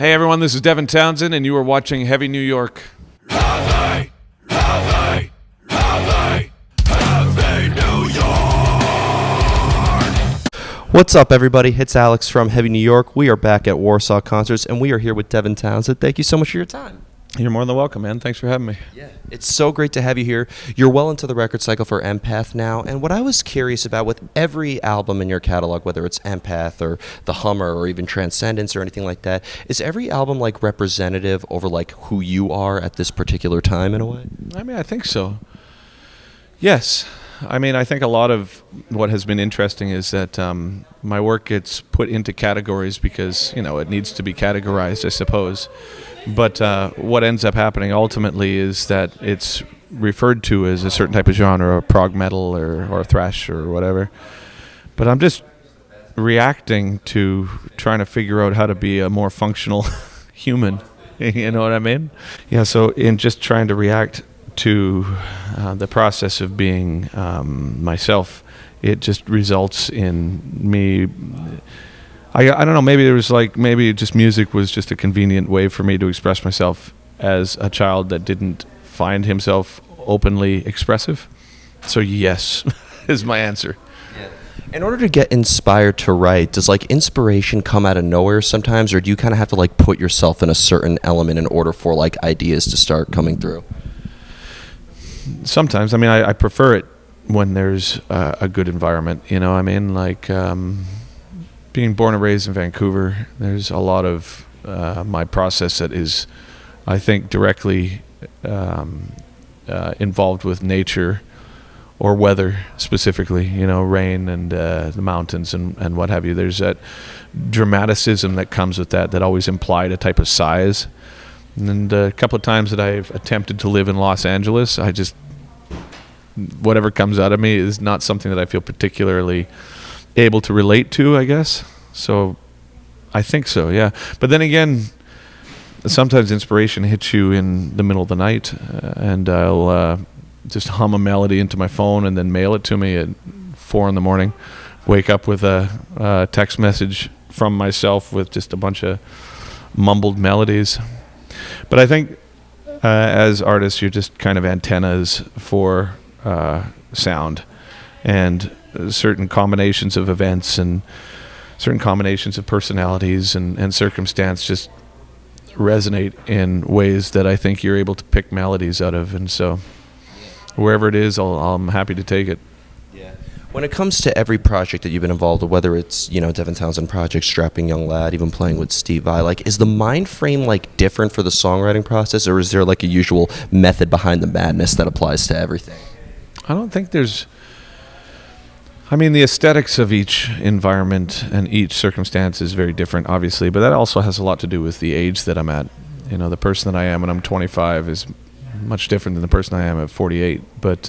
Hey everyone, this is Devin Townsend, and you are watching Heavy New York. Heavy New York! What's up, everybody? It's Alex from Heavy New York. We are back at Warsaw Concerts, and we are here with Devin Townsend. Thank you so much for your time. You're more than welcome, man. Thanks for having me. Yeah, it's so great to have you here. You're well into the record cycle for Empath now, and what I was curious about with every album in your catalog, whether it's Empath or The Hummer or even Transcendence or anything like that, is every album like representative over like who you are at this particular time in a way? I mean, I think so. Yes. I mean, I think a lot of what has been interesting is that my work gets put into categories because, you know, it needs to be categorized, I suppose. But what ends up happening ultimately is that it's referred to as a certain type of genre, or prog metal or thrash or whatever. But I'm just reacting to trying to figure out how to be a more functional human. You know what I mean? Yeah, so in just trying to react to the process of being myself, it just results in me... I don't know, maybe just music was just a convenient way for me to express myself as a child that didn't find himself openly expressive. So yes, is my answer. Yeah. In order to get inspired to write, does like inspiration come out of nowhere sometimes, or do you kind of have to like put yourself in a certain element in order for like ideas to start coming through? Sometimes. I mean, I prefer it when there's a good environment, you know what I mean? Like... being born and raised in Vancouver, there's a lot of my process that is, I think, directly involved with nature or weather specifically, you know, rain and the mountains and what have you. There's that dramaticism that comes with that always implied a type of size. And a couple of times that I've attempted to live in Los Angeles, whatever comes out of me is not something that I feel particularly able to relate to, I guess. So I think so, yeah. But then again, sometimes inspiration hits you in the middle of the night, and I'll just hum a melody into my phone and then mail it to me at 4 a.m. Wake up with a text message from myself with just a bunch of mumbled melodies. But I think as artists, you're just kind of antennas for sound and certain combinations of events and certain combinations of personalities and circumstance just resonate in ways that I think you're able to pick melodies out of. And so wherever it is, I'm happy to take it. Yeah. When it comes to every project that you've been involved with, whether it's, you know, Devin Townsend project, Strapping Young Lad, even playing with Steve Vai, like, is the mind frame like different for the songwriting process, or is there like a usual method behind the madness that applies to everything? I don't think there's... I mean, the aesthetics of each environment and each circumstance is very different, obviously, but that also has a lot to do with the age that I'm at. You know, the person that I am when I'm 25 is much different than the person I am at 48. But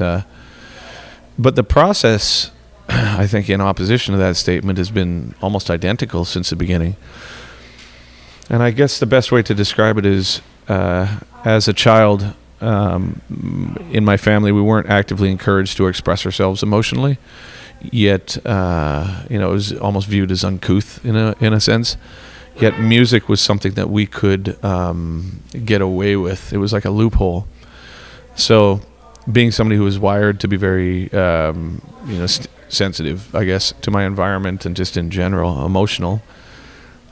the process, I think, in opposition to that statement, has been almost identical since the beginning. And I guess the best way to describe it is, as a child, in my family, we weren't actively encouraged to express ourselves emotionally. Yet, you know, it was almost viewed as uncouth in a sense. Yet music was something that we could get away with. It was like a loophole. So being somebody who was wired to be very, you know, sensitive, I guess, to my environment and just in general, emotional,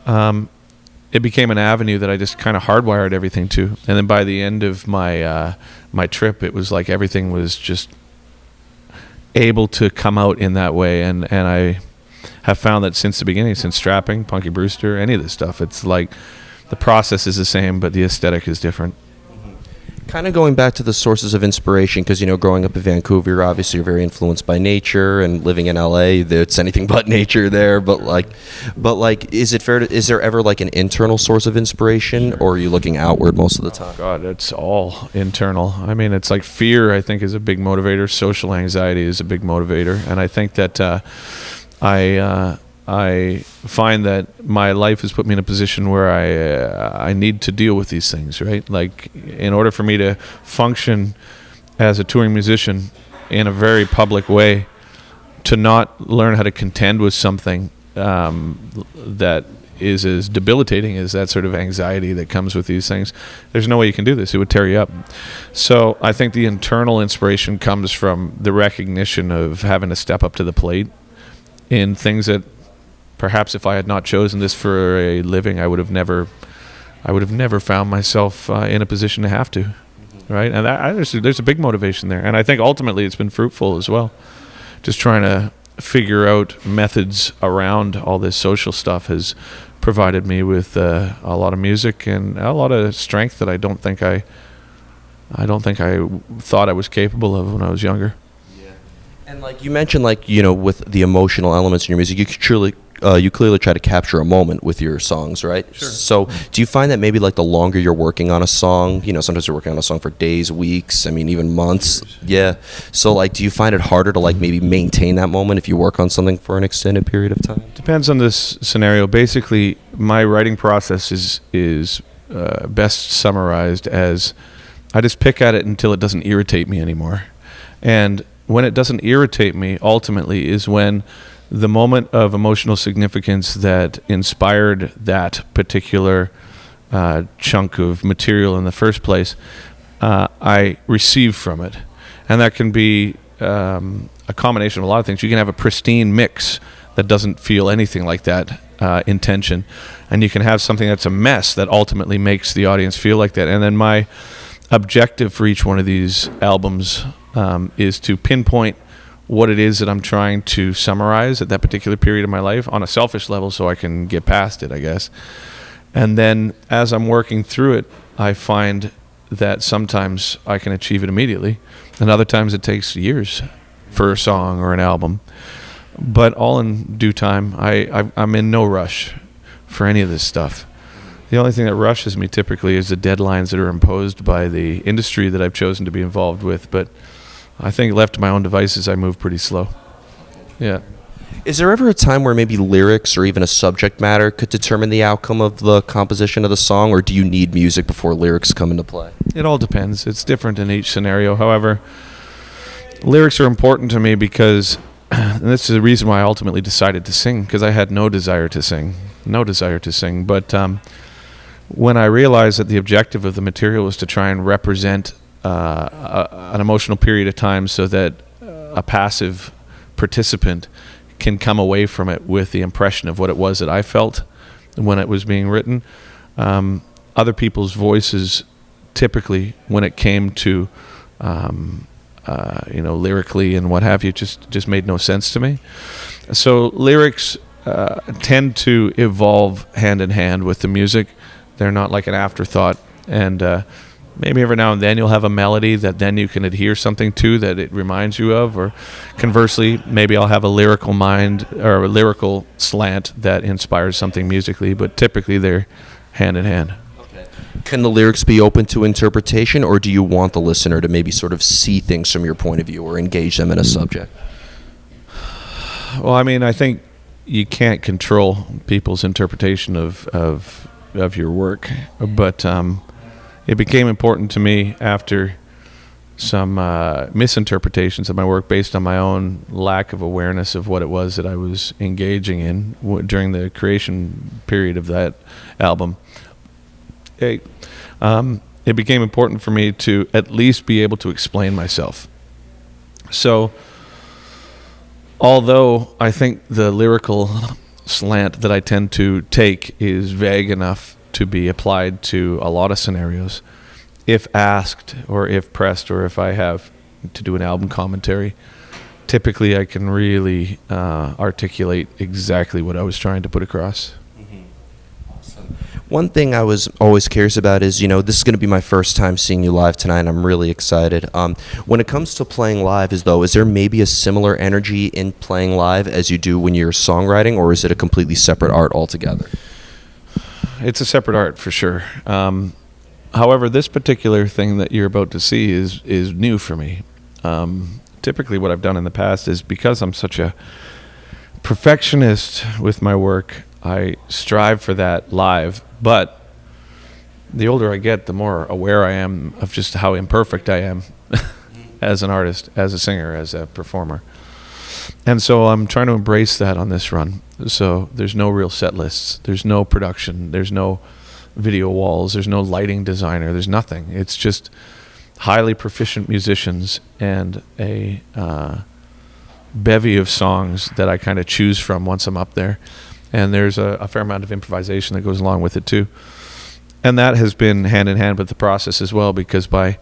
it became an avenue that I just kind of hardwired everything to. And then by the end of my my trip, it was like everything was just able to come out in that way, and I have found that since the beginning, since Strapping, Punky Brewster, any of this stuff, it's like the process is the same, but the aesthetic is different. Kind of going back to the sources of inspiration, because, you know, growing up in Vancouver, obviously you're very influenced by nature, and living in LA, it's anything but nature there. But is it fair to, is there ever like an internal source of inspiration, or are you looking outward most of the time? God, it's all internal. I mean, it's like fear, I think, is a big motivator. Social anxiety is a big motivator, and I think that I find that my life has put me in a position where I need to deal with these things, right? Like, in order for me to function as a touring musician in a very public way, to not learn how to contend with something that is as debilitating as that sort of anxiety that comes with these things. There's no way you can do this. It would tear you up. So I think the internal inspiration comes from the recognition of having to step up to the plate in things that perhaps if I had not chosen this for a living, I would have never found myself in a position to have to, right? And there's a big motivation there. And I think ultimately it's been fruitful as well. Just trying to figure out methods around all this social stuff has provided me with a lot of music and a lot of strength that I don't think I thought I was capable of when I was younger. Yeah. And like you mentioned, like, you know, with the emotional elements in your music, you clearly try to capture a moment with your songs, right? Sure. So do you find that maybe like the longer you're working on a song, you know, sometimes you're working on a song for days, weeks, I mean, even months. Yeah. So like, do you find it harder to like maybe maintain that moment if you work on something for an extended period of time? Depends on this scenario. Basically, my writing process is best summarized as I just pick at it until it doesn't irritate me anymore. And when it doesn't irritate me, ultimately, is when the moment of emotional significance that inspired that particular chunk of material in the first place, I receive from it. And that can be a combination of a lot of things. You can have a pristine mix that doesn't feel anything like that intention. And you can have something that's a mess that ultimately makes the audience feel like that. And then my objective for each one of these albums is to pinpoint what it is that I'm trying to summarize at that particular period of my life on a selfish level so I can get past it, I guess. And then as I'm working through it, I find that sometimes I can achieve it immediately, and other times it takes years for a song or an album. But all in due time. I'm in no rush for any of this stuff. The only thing that rushes me typically is the deadlines that are imposed by the industry that I've chosen to be involved with, but I think left to my own devices, I move pretty slow. Yeah. Is there ever a time where maybe lyrics or even a subject matter could determine the outcome of the composition of the song, or do you need music before lyrics come into play? It all depends. It's different in each scenario. However, lyrics are important to me because, and this is the reason why I ultimately decided to sing, because I had no desire to sing. But when I realized that the objective of the material was to try and represent an emotional period of time so that a passive participant can come away from it with the impression of what it was that I felt when it was being written. Other people's voices, typically, when it came to lyrically and what have you, just made no sense to me. So lyrics tend to evolve hand in hand with the music. They're not like an afterthought, and maybe every now and then you'll have a melody that then you can adhere something to that it reminds you of, or conversely, maybe I'll have a lyrical mind or a lyrical slant that inspires something musically, but typically they're hand in hand. Okay. Can the lyrics be open to interpretation, or do you want the listener to maybe sort of see things from your point of view or engage them in a subject? Well, I mean, I think you can't control people's interpretation of your work, but it became important to me after some misinterpretations of my work based on my own lack of awareness of what it was that I was engaging in during the creation period of that album. It became important for me to at least be able to explain myself. So, although I think the lyrical slant that I tend to take is vague enough to be applied to a lot of scenarios, if asked or if pressed or if I have to do an album commentary, typically I can really articulate exactly what I was trying to put across. Awesome. One thing I was always curious about is, this is going to be my first time seeing you live tonight, and I'm really excited. When it comes to playing live, is there maybe a similar energy in playing live as you do when you're songwriting, or is it a completely separate art altogether? It's a separate art for sure. However, this particular thing that you're about to see is new for me. Typically what I've done in the past is, because I'm such a perfectionist with my work, I strive for that live, but the older I get, the more aware I am of just how imperfect I am as an artist, as a singer, as a performer. And so I'm trying to embrace that on this run. So there's no real set lists. There's no production. There's no video walls. There's no lighting designer. There's nothing. It's just highly proficient musicians and a bevy of songs that I kind of choose from once I'm up there. And there's a fair amount of improvisation that goes along with it too. And that has been hand in hand with the process as well, because by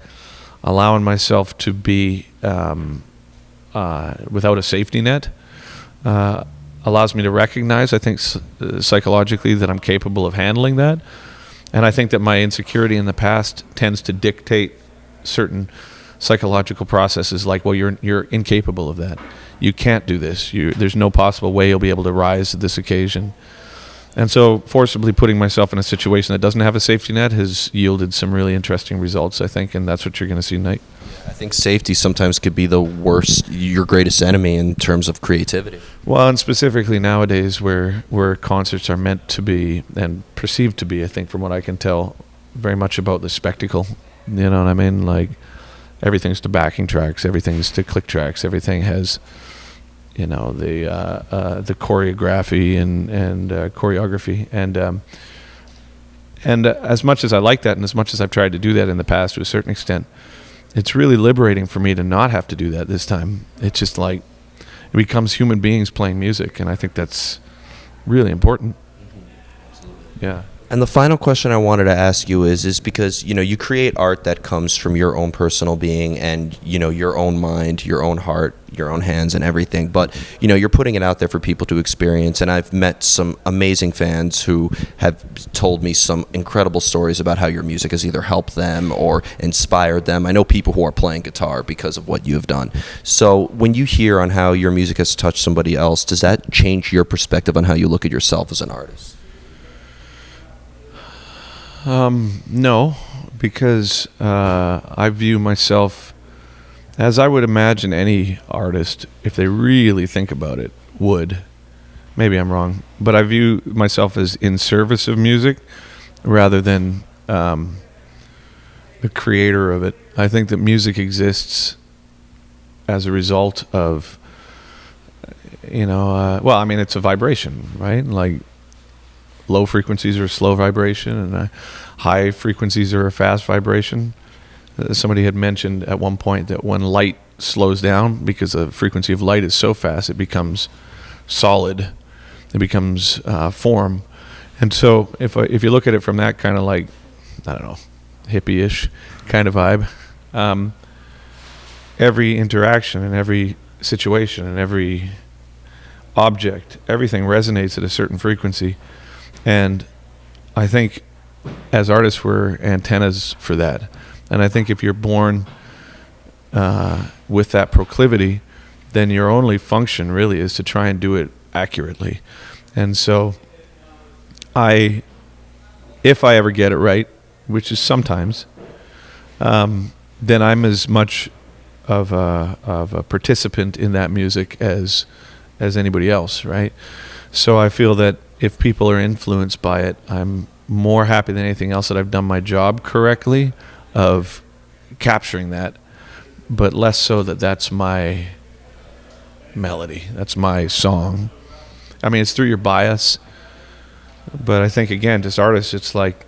allowing myself to be without a safety net allows me to recognize, I think, psychologically that I'm capable of handling that. And I think that my insecurity in the past tends to dictate certain psychological processes like, well, you're incapable of that. You can't do this. There's no possible way you'll be able to rise to this occasion. And so forcibly putting myself in a situation that doesn't have a safety net has yielded some really interesting results, I think, and that's what you're going to see tonight. I think safety sometimes could be the worst, your greatest enemy in terms of creativity. Well, and specifically nowadays where concerts are meant to be and perceived to be, I think, from what I can tell, very much about the spectacle. You know what I mean? Like, everything's to backing tracks, everything's to click tracks, everything has, you know, the choreography and choreography. And as much as I like that, and as much as I've tried to do that in the past to a certain extent, it's really liberating for me to not have to do that this time. It's just like, it becomes human beings playing music, and I think that's really important. Yeah. And the final question I wanted to ask you is because, you know, you create art that comes from your own personal being and, you know, your own mind, your own heart, your own hands and everything. But, you know, you're putting it out there for people to experience. And I've met some amazing fans who have told me some incredible stories about how your music has either helped them or inspired them. I know people who are playing guitar because of what you have done. So when you hear on how your music has touched somebody else, does that change your perspective on how you look at yourself as an artist? No, because I view myself as I would imagine any artist, if they really think about it, would. Maybe I'm wrong, but I view myself as in service of music rather than the creator of it. I think that music exists as a result of, you know, well, I mean, it's a vibration, right? Like, low frequencies are a slow vibration, and high frequencies are a fast vibration. Somebody had mentioned at one point that when light slows down, because the frequency of light is so fast, it becomes solid, it becomes form. And so if you look at it from that kind of, like, I don't know, hippie-ish kind of vibe, every interaction and every situation and every object, everything resonates at a certain frequency. And I think as artists, we're antennas for that. And I think if you're born with that proclivity, then your only function really is to try and do it accurately. And so if I ever get it right, which is sometimes, then I'm as much of a participant in that music as anybody else, right? So I feel that if people are influenced by it, I'm more happy than anything else that I've done my job correctly of capturing that, but less so that that's my melody, that's my song. I mean, it's through your bias, but I think, again, as artists, it's like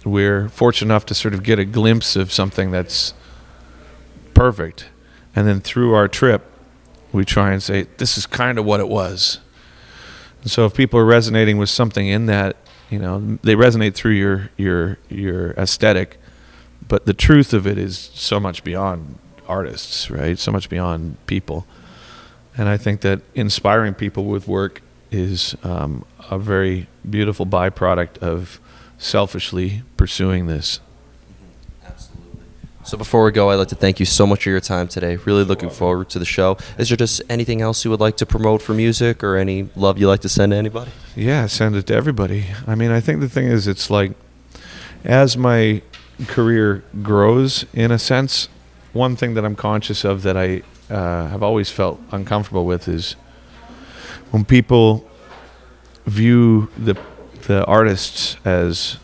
we're fortunate enough to sort of get a glimpse of something that's perfect, and then through our trip, we try and say, this is kind of what it was. So if people are resonating with something in that, you know, they resonate through your aesthetic, but the truth of it is so much beyond artists, right? So much beyond people. And I think that inspiring people with work is a very beautiful byproduct of selfishly pursuing this. So before we go, I'd like to thank you so much for your time today. Really looking forward to the show. Is there just anything else you would like to promote for music or any love you'd like to send to anybody? Yeah, send it to everybody. I mean, I think the thing is, it's like, as my career grows, in a sense, one thing that I'm conscious of that I have always felt uncomfortable with is when people view the artists as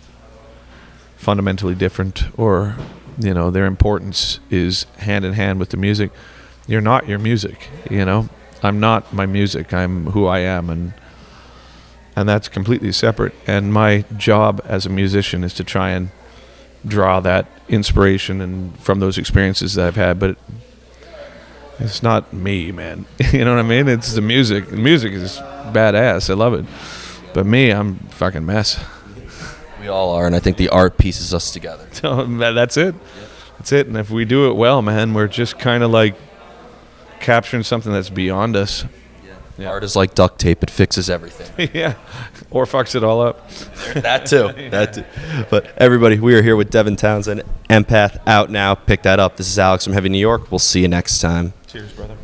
fundamentally different, or, you know, their importance is hand in hand with the music. You're not your music, you know, I'm not my music. I'm who I am, and that's completely separate. And my job as a musician is to try and draw that inspiration and from those experiences that I've had. But it's not me, man. You know what I mean? It's the music. The music is badass. I love it. But me, I'm a fucking mess. We all are, and I think the art pieces us together. So that's it. That's it. And if we do it well, man, we're just kind of like capturing something that's beyond us. Yeah. Art is like duct tape; it fixes everything. Yeah, or fucks it all up. That too. That too. But everybody, we are here with Devin Townsend, Empath, out now. Pick that up. This is Alex from Heavy New York. We'll see you next time. Cheers, brother.